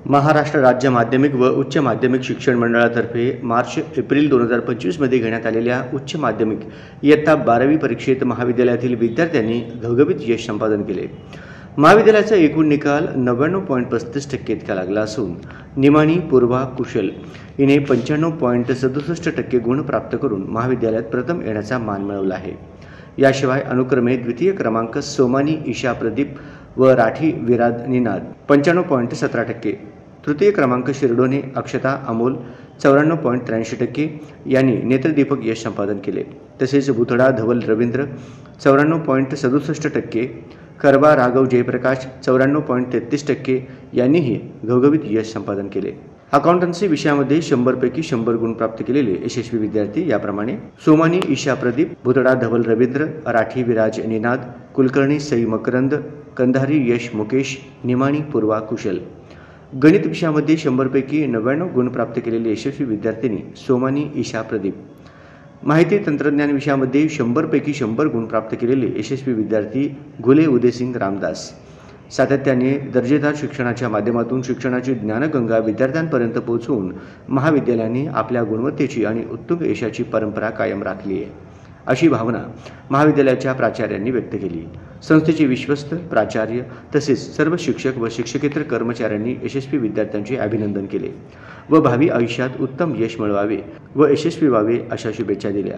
महाराष्ट्र राज्य माध्यमिक व उच्च माध्यमिक शिक्षण मंडळातर्फे मार्च-एप्रिल 2025 मध्ये घेण्यात आलेल्या उच्च माध्यमिक इयत्ता 12वी परीक्षेत महाविद्यालयातील विद्यार्थ्यांनी घवघवीत यश संपादन केले। महाविद्यालयाचा एकूण निकाल 99.35% इतका लागला असून निमाणी पूर्वा कुशल हिने 95.67% गुण प्राप्त करून महाविद्यालयात प्रथम येण्याचा मान मिळवला आहे। याशिवाय अनुक्रमे द्वितीय क्रमांक सोमानी ईशा प्रदीप व राठी विराज निनाद 95.17%, तृतीय क्रमांक शिरडोने अक्षता अमोल 94.83% यांनी नेत्रदीपक यश संपादन केले। तसेच बुथडा धवल रवींद्र 94.67%, करबा राघव जयप्रकाश 94.33% यांनीही घवघवीत यश संपादन केले। अकाउंटन्सी विषयामध्ये 100 पैकी 100 गुण प्राप्त केलेले यशस्वी विद्यार्थी याप्रमाणे सोमानी ईशा प्रदीप, बुथडा धवल रवींद्र, राठी विराज निनाद, कुलकर्णी सई मकरंद, कंधारी यश मुकेश, निमाणी पूर्वा कुशल। गणित विषयामध्ये 100 पैकी 99 गुण प्राप्त केलेले यशस्वी विद्यार्थिनी सोमानी ईशा प्रदीप। माहिती तंत्रज्ञान विषयामध्ये 100 पैकी 100 गुण प्राप्त केलेले यशस्वी विद्यार्थी घुले उदयसिंग रामदास। सातत्याने दर्जेदार शिक्षणाच्या माध्यमातून शिक्षणाची ज्ञानगंगा विद्यार्थ्यांपर्यंत पोहोचवून महाविद्यालयाने आपल्या गुणवत्तेची आणि उत्तुंग यशाची परंपरा कायम राखली आहे, अशी भावना महाविद्यालयाच्या प्राचार्यांनी व्यक्त केली। संस्थेचे विश्वस्त प्राचार्य तसेच सर्व शिक्षक व शिक्षकेतर कर्मचाऱ्यांनी यशस्वी विद्यार्थ्यांचे अभिनंदन केले व भावी आयुष्यात उत्तम यश मिळवावे व यशस्वी व्हावे अशा शुभेच्छा दिल्या।